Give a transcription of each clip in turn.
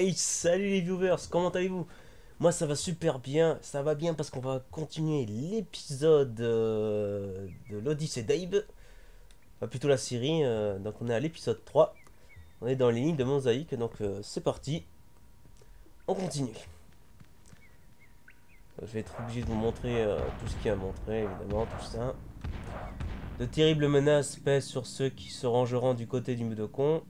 Hey, salut les viewers, comment allez-vous? Moi ça va super bien, ça va bien parce qu'on va continuer l'épisode de l'Odyssée d'Abe, enfin, plutôt la série, donc on est à l'épisode 3, on est dans les lignes de mosaïque, donc c'est parti, on continue. Je vais être obligé de vous montrer tout ce qu'il y a à montrer, évidemment, tout ça. De terribles menaces pèsent sur ceux qui se rangeront du côté du Mudokon.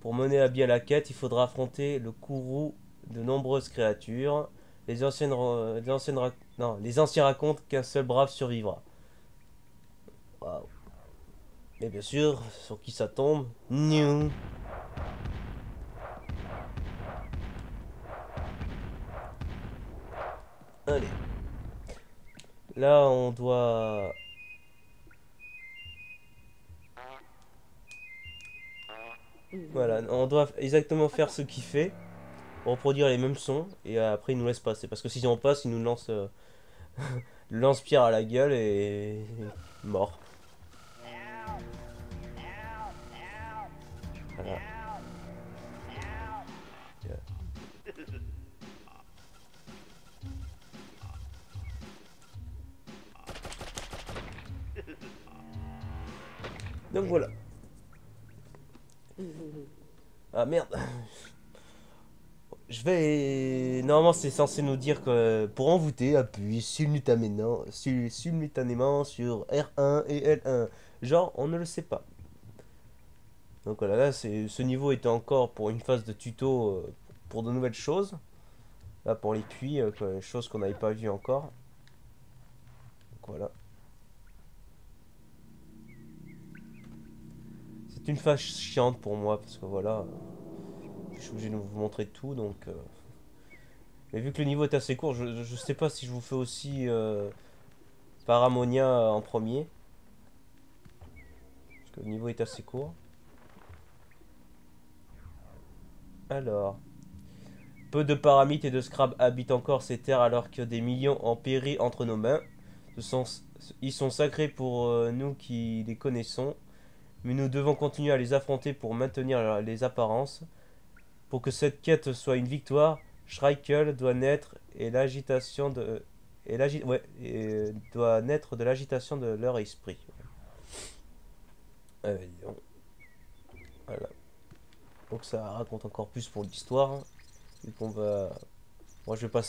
Pour mener à bien la quête, il faudra affronter le courroux de nombreuses créatures. Les anciens racontent qu'un seul brave survivra. Waouh. Mais bien sûr, sur qui ça tombe? Niou. Allez. Là, on doit... Voilà, on doit exactement faire ce qu'il fait. Reproduire les mêmes sons. Et après, il nous laisse passer. Parce que si on passe, il nous lance... le lance-pierre à la gueule et... Mort. Voilà. Donc voilà. Ah merde. Je vais. Normalement, c'est censé nous dire que pour envoûter, appuie simultanément sur R1 et L1. Genre, on ne le sait pas. Donc voilà, là, ce niveau était encore pour une phase de tuto pour de nouvelles choses. Là, pour les puits, quoi, choses qu'on n'avait pas vues encore. Donc voilà. C'est une phase chiante pour moi parce que voilà, je suis obligé de vous montrer tout. Donc, mais vu que le niveau est assez court, je sais pas si je vous fais aussi Paramonia en premier. Parce que le niveau est assez court. Alors, peu de paramites et de scrabs habitent encore ces terres alors que des millions ont péri entre nos mains. Ils sont sacrés pour nous qui les connaissons, mais nous devons continuer à les affronter pour maintenir les apparences. Pour que cette quête soit une victoire, Schreikel doit naître et l'agitation de doit naître de l'agitation de leur esprit. Disons, voilà. Donc ça raconte encore plus pour l'histoire, hein, vu qu'on va. Moi je vais pas.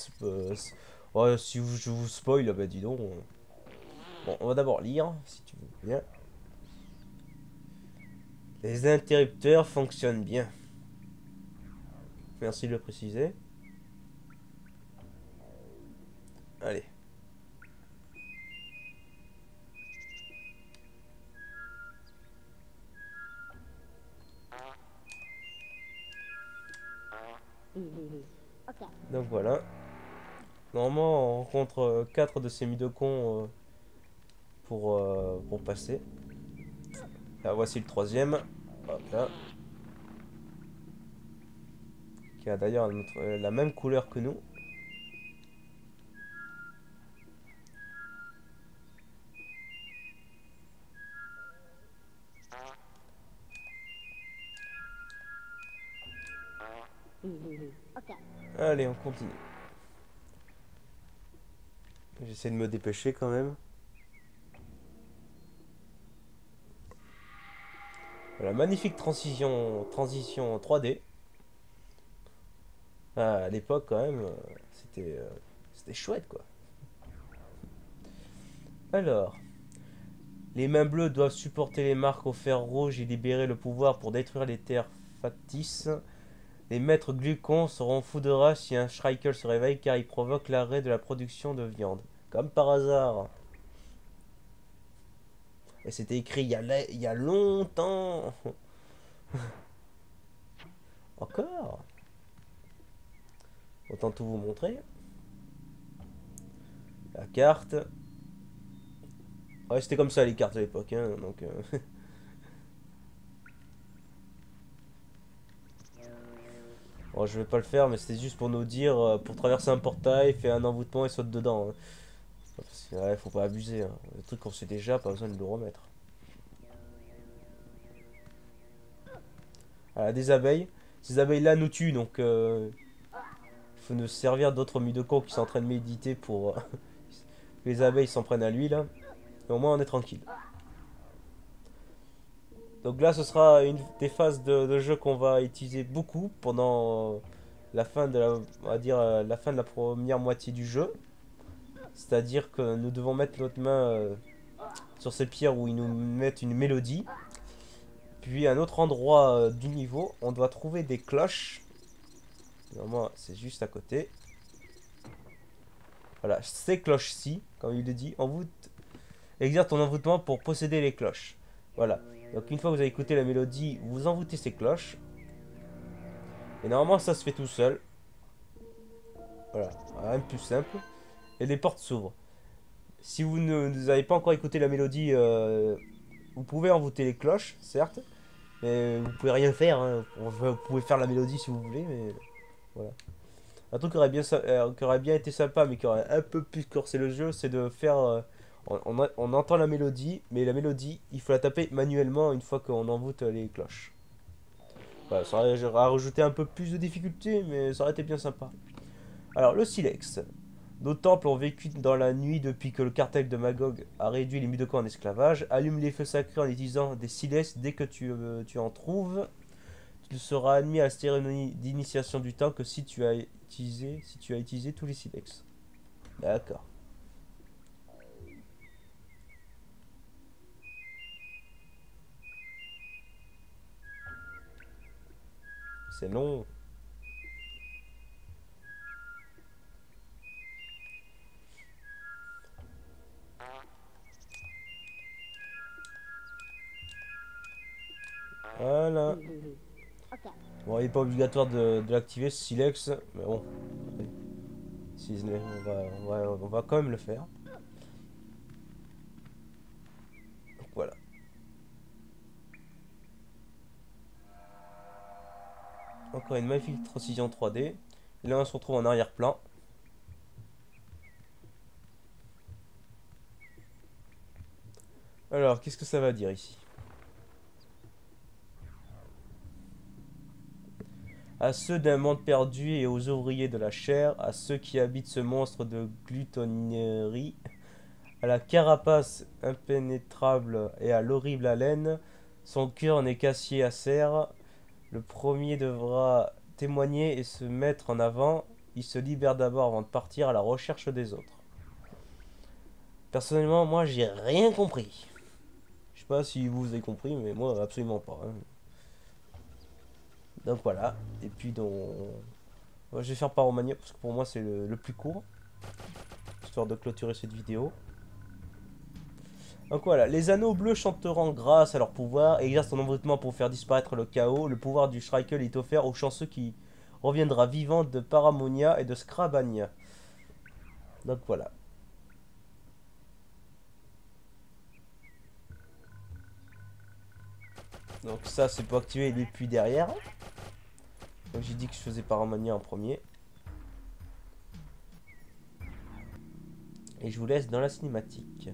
Ouais, si je vous spoil, bah dis donc. Bon, on va d'abord lire, si tu veux bien. Les interrupteurs fonctionnent bien. Merci de le préciser. Allez. Donc voilà. Normalement, on rencontre 4 de ces midocons pour passer. Là, voici le troisième. Hop là. Qui a d'ailleurs la même couleur que nous. Allez, on continue. J'essaie de me dépêcher quand même. Voilà, magnifique transition 3D. Ah, à l'époque quand même, c'était chouette quoi. Alors, les mains bleues doivent supporter les marques au fer rouge et libérer le pouvoir pour détruire les terres factices. Les maîtres glucons seront fous de rage si un Schreikel se réveille car il provoque l'arrêt de la production de viande. Comme par hasard. Et c'était écrit il y a longtemps. Encore. Autant tout vous montrer. La carte. Ouais, c'était comme ça les cartes à l'époque. Hein, donc, bon, je vais pas le faire, mais c'était juste pour nous dire pour traverser un portail, fais un envoûtement et saute dedans. Hein. Parce que, ouais, faut pas abuser. Hein. Le truc qu'on sait déjà, pas besoin de le remettre. Voilà, des abeilles. Ces abeilles-là nous tuent, donc faut nous servir d'autres Mudokons qui sont en train de méditer pour que les abeilles s'en prennent à lui là. Et au moins on est tranquille. Donc là ce sera une des phases de jeu qu'on va utiliser beaucoup pendant la fin de la, on va dire, la fin de la première moitié du jeu. C'est-à-dire que nous devons mettre notre main sur ces pierres où ils nous mettent une mélodie. Puis à un autre endroit du niveau, on doit trouver des cloches. Normalement, c'est juste à côté. Voilà, ces cloches-ci, comme il le dit, envoûte, exerce ton envoûtement pour posséder les cloches. Voilà. Donc une fois que vous avez écouté la mélodie, vous envoûtez ces cloches. Et normalement, ça se fait tout seul. Voilà, rien de plus simple. Et les portes s'ouvrent. Si vous n'avez pas encore écouté la mélodie, vous pouvez envoûter les cloches, certes. Mais vous pouvez rien faire, hein. Vous pouvez faire la mélodie si vous voulez, mais voilà. Un truc qui aurait bien été sympa, mais qui aurait un peu plus corsé le jeu, c'est de faire... on entend la mélodie, mais la mélodie, il faut la taper manuellement une fois qu'on envoûte les cloches. Voilà, ça aurait rajouté un peu plus de difficulté, mais ça aurait été bien sympa. Alors, le silex. Nos temples ont vécu dans la nuit depuis que le cartel de Magog a réduit les Mudokons en esclavage. Allume les feux sacrés en utilisant des silex dès que tu en trouves. Tu seras admis à la cérémonie d'initiation du temps que si tu as utilisé tous les silex. D'accord. C'est long. Voilà. Bon, il n'est pas obligatoire de l'activer ce silex, mais bon. Si, on va quand même le faire. Donc voilà. Encore une magnifique transition 3D. Et là, on se retrouve en arrière-plan. Alors, qu'est-ce que ça va dire ici? À ceux d'un monde perdu et aux ouvriers de la chair, à ceux qui habitent ce monstre de glutonnerie, à la carapace impénétrable et à l'horrible haleine, son cœur n'est qu'acier acer. Le premier devra témoigner et se mettre en avant. Il se libère d'abord avant de partir à la recherche des autres. Personnellement, moi, j'ai rien compris. Je sais pas si vous avez compris, mais moi, absolument pas, hein. Donc voilà. Et puis, je vais faire Pyromania parce que pour moi, c'est le plus court. Histoire de clôturer cette vidéo. Donc voilà, les anneaux bleus chanteront grâce à leur pouvoir et exercent ton envoûtement pour faire disparaître le chaos. Le pouvoir du Schreikel est offert aux chanceux qui reviendra vivant de Paramonia et de Scrabania. Donc voilà. Donc ça c'est pour activer les puits derrière. Donc j'ai dit que je faisais Paramonia en premier. Et je vous laisse dans la cinématique.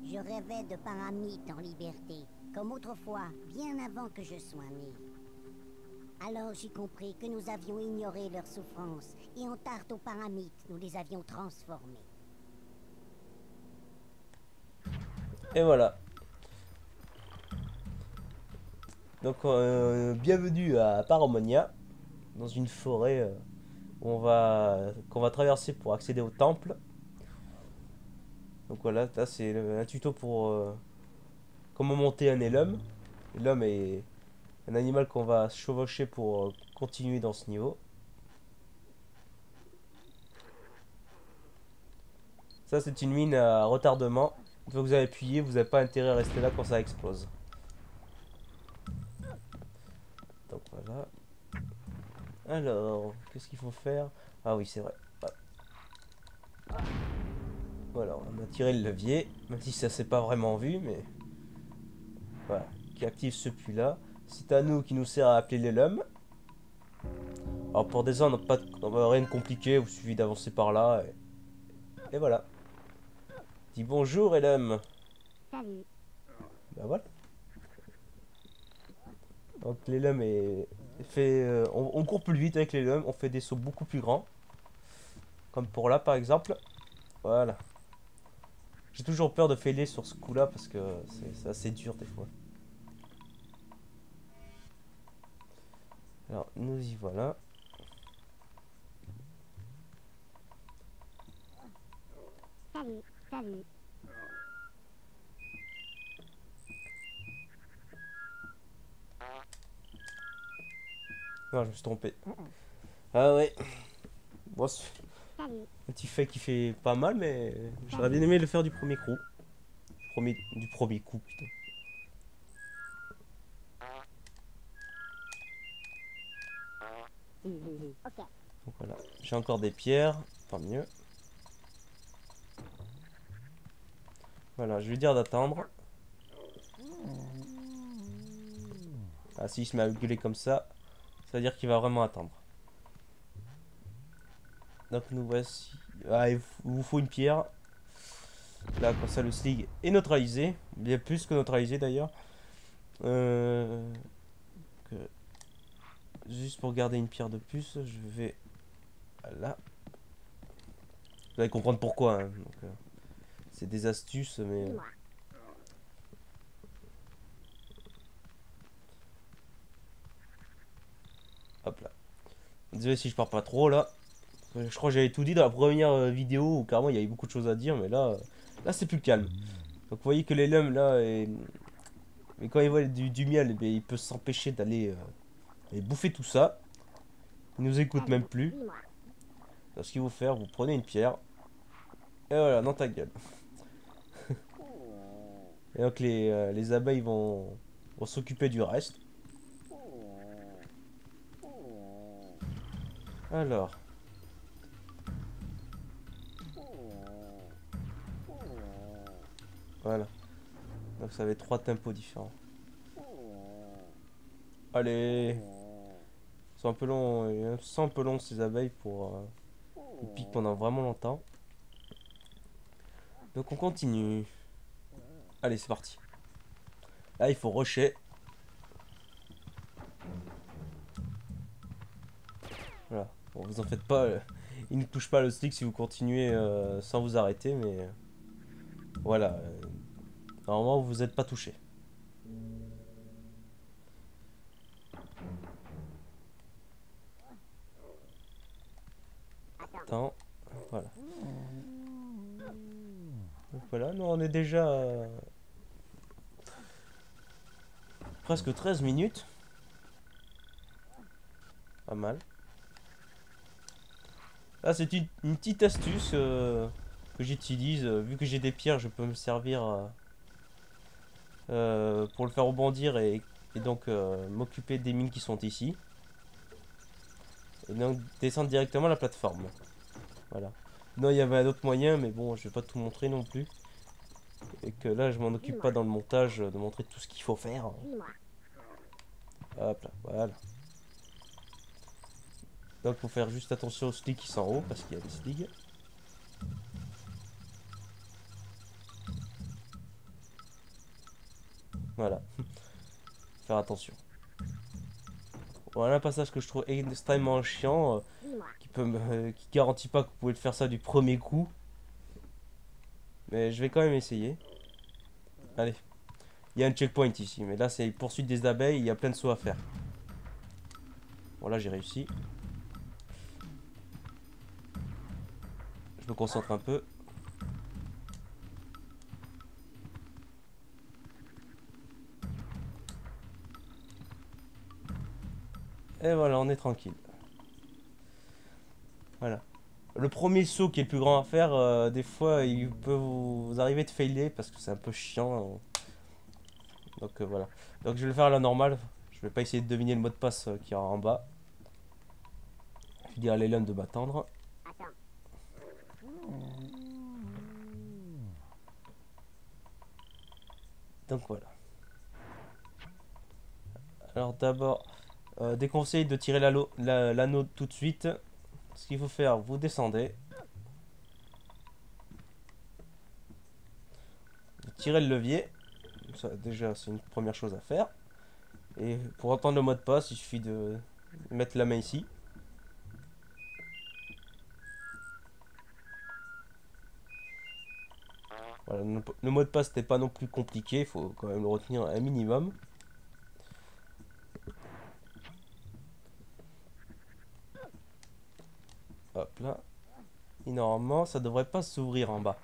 Je rêvais de Paramite en liberté, comme autrefois, bien avant que je sois né. Alors j'ai compris que nous avions ignoré leurs souffrances, et en tarte aux Paramites, nous les avions transformés. Et voilà. Donc bienvenue à Paramonia, dans une forêt qu'on va traverser pour accéder au temple. Donc voilà, là c'est un tuto pour comment monter un élum. L'homme est un animal qu'on va chevaucher pour continuer dans ce niveau. Ça c'est une mine à retardement. Une fois que vous avez appuyé, vous n'avez pas intérêt à rester là quand ça explose. Donc voilà. Alors, qu'est-ce qu'il faut faire? Ah oui, c'est vrai. Voilà, on a tiré le levier, même si ça s'est pas vraiment vu, mais voilà, qui active ce puits là. C'est à nous qui nous sert à appeler les lums. Alors pour des on n'a rien de compliqué, il suffit d'avancer par là et voilà. Dis bonjour Elum. Salut. Bah voilà. Donc l'Elum est On court plus vite avec les lums, on fait des sauts beaucoup plus grands. Comme pour là par exemple. Voilà. J'ai toujours peur de failer sur ce coup là parce que c'est assez dur des fois. Alors nous y voilà. Salut, salut. Non, je me suis trompé. Ah ouais. Bon, c'est Salut. un petit fait qui fait pas mal, mais j'aurais bien aimé le faire du premier coup. Du premier coup, putain. Ok. Donc voilà. J'ai encore des pierres, tant mieux. Voilà, je vais lui dire d'attendre. Ah, s'il se met à gueuler comme ça veut dire qu'il va vraiment attendre. Donc nous voici. Ah, vous faut une pierre. Là, comme ça, le slig est neutralisé. Bien plus que neutralisé d'ailleurs. Euh, que- Juste pour garder une pierre de plus, je vais là. Vous allez comprendre pourquoi. Hein. Donc, c'est des astuces, mais. Dis-moi. Hop là. Désolé si je pars pas trop là. Je crois que j'avais tout dit dans la première vidéo où carrément il y avait beaucoup de choses à dire, mais là c'est plus calme. Donc vous voyez que les lums là, mais quand ils voient du miel, eh ils peuvent s'empêcher d'aller bouffer tout ça. Ils nous écoutent même Salut. plus. Dis-moi. Donc ce qu'il faut faire, vous prenez une pierre. Et voilà, dans ta gueule. Et donc les abeilles vont s'occuper du reste. Alors, voilà. Donc ça avait trois tempos différents. Allez. Ils sont un peu longs, un peu longs ces abeilles pour... ils piquent pendant vraiment longtemps. Donc on continue. Allez, c'est parti. Là, il faut rusher. Voilà. Bon, vous en faites pas. Il ne touche pas le stick si vous continuez sans vous arrêter, mais voilà. Normalement, vous n'êtes pas touché. Attends. Voilà. Donc voilà, nous on est déjà presque 13 minutes. Pas mal. Là, c'est une petite astuce que j'utilise. Vu que j'ai des pierres, je peux me servir pour le faire rebondir et donc m'occuper des mines qui sont ici. Et donc descendre directement à la plateforme. Voilà. Non, il y avait un autre moyen, mais bon, je vais pas tout montrer non plus. Et que là, je m'en occupe pas dans le montage de montrer tout ce qu'il faut faire. Dis-moi. Hop là, voilà. Donc, faut faire juste attention aux sligs qui sont en haut, parce qu'il y a des sligs. Voilà. Faire attention. Voilà un passage que je trouve extrêmement chiant, Dis-moi. qui garantit pas que vous pouvez le faire ça du premier coup. Mais je vais quand même essayer. Allez. Il y a un checkpoint ici, mais là c'est poursuite des abeilles, il y a plein de sauts à faire. Bon là j'ai réussi. Je me concentre un peu. Et voilà, on est tranquille. Voilà. Le premier saut qui est le plus grand à faire, des fois il peut vous arriver de failer parce que c'est un peu chiant. Donc voilà. Donc je vais le faire à la normale. Je vais pas essayer de deviner le mot de passe qui est en bas. Je vais dire à Leland de m'attendre. Attends. Donc voilà. Alors d'abord, déconseille de tirer l'anneau tout de suite. Ce qu'il faut faire, vous descendez. Vous tirez le levier. Ça, déjà, c'est une première chose à faire. Et pour entendre le mot de passe, il suffit de mettre la main ici. Voilà, le mot de passe n'est pas non plus compliqué, il faut quand même le retenir un minimum. Hop là. Et normalement, ça devrait pas s'ouvrir en bas.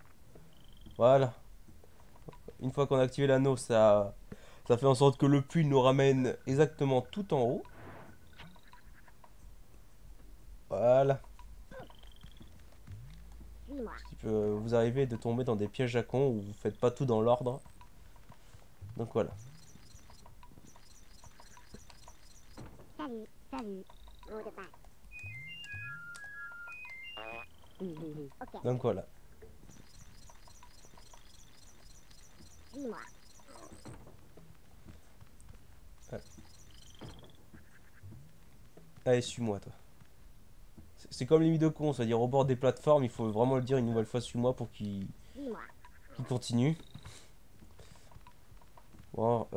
Voilà. Une fois qu'on a activé l'anneau, ça fait en sorte que le puits nous ramène exactement tout en haut. Voilà. Suis-moi. Ce qui peut vous arriver de tomber dans des pièges à con où vous faites pas tout dans l'ordre. Donc voilà. Salut, salut. Mot de passe. Ok, Donc voilà. suis-moi. Allez, suis-moi, toi. C'est comme les de con, c'est-à-dire au bord des plateformes, il faut vraiment le dire une nouvelle fois, suis-moi pour Suis-moi. qu'il continue. Bon,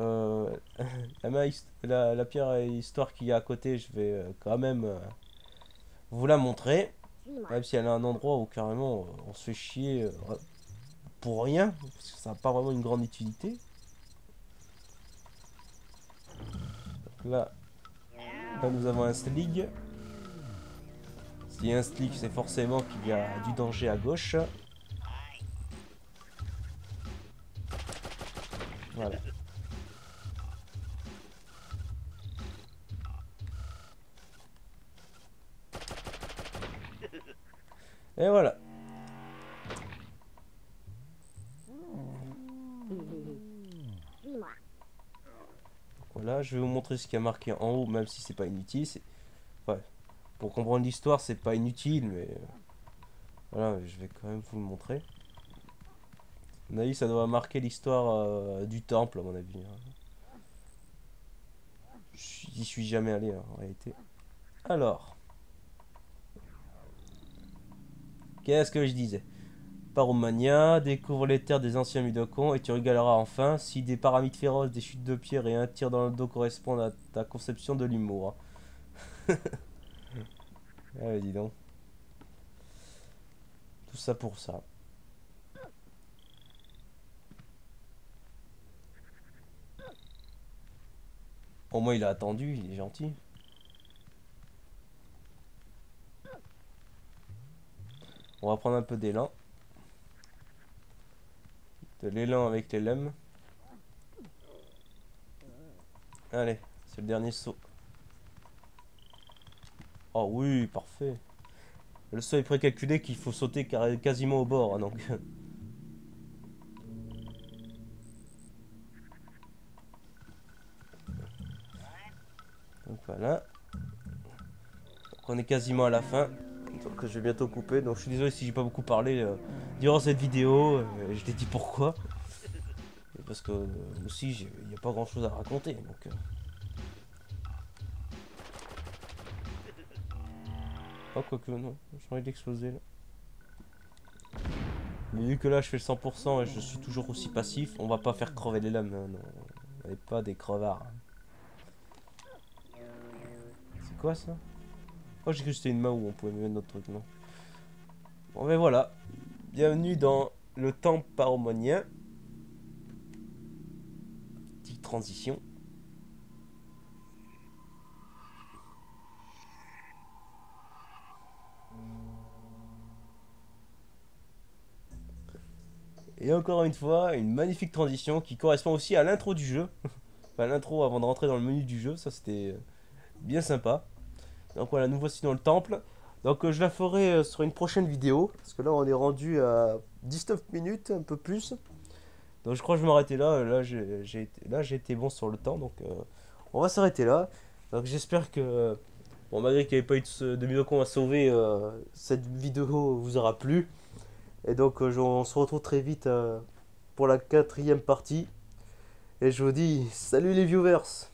la pierre et histoire qu'il y a à côté, je vais quand même vous la montrer. Suis-moi. Même si elle a un endroit où carrément on se fait chier pour rien, parce que ça n'a pas vraiment une grande utilité. Donc là nous avons un slig. S'il y a un slig, c'est forcément qu'il y a du danger à gauche. Voilà. Et voilà. Suis-moi. Voilà, je vais vous montrer ce qu'il y a marqué en haut, même si c'est pas inutile. Ouais, pour comprendre l'histoire, c'est pas inutile, mais voilà, je vais quand même vous le montrer. À mon avis, ça doit marquer l'histoire du temple, à mon avis. J'y suis jamais allé, en réalité. Alors, qu'est-ce que je disais? Paromania, découvre les terres des anciens Mudokons et tu régaleras enfin si des pyramides féroces, des chutes de pierre et un tir dans le dos correspondent à ta conception de l'humour. Ah, dis donc. Tout ça pour ça. Au moins, il a attendu, il est gentil. On va prendre un peu d'élan. De l'élan avec les lemmes. Allez, c'est le dernier saut. Oh oui, parfait. Le saut est précalculé qu'il faut sauter quasiment au bord, hein, donc. Donc voilà. Donc on est quasiment à la fin. Donc je vais bientôt couper. Donc je suis désolé si j'ai pas beaucoup parlé durant cette vidéo. Je t'ai dit pourquoi. Et parce que aussi il n'y a pas grand chose à raconter. Donc, oh quoique non, j'ai envie d'exploser là. Mais vu que là je fais le 100% et je suis toujours aussi passif, on va pas faire crever les lames. Hein, non. On n'est pas des crevards. C'est quoi ça? Oh, j'ai cru que c'était une main où on pouvait mettre notre truc, non. Bon, ben voilà. Bienvenue dans le temple paromonien. Petite transition. Et encore une fois, une magnifique transition qui correspond aussi à l'intro du jeu. Enfin, l'intro avant de rentrer dans le menu du jeu, ça c'était bien sympa. Donc voilà, nous voici dans le temple. Donc je la ferai sur une prochaine vidéo. Parce que là on est rendu à 19 minutes, un peu plus. Donc je crois que je vais m'arrêter là. Là j'ai été bon sur le temps. Donc on va s'arrêter là. Donc j'espère que, bon, malgré qu'il n'y avait pas eu de Mudokon à sauver, cette vidéo vous aura plu. Et donc on se retrouve très vite pour la 4e partie. Et je vous dis salut les viewers.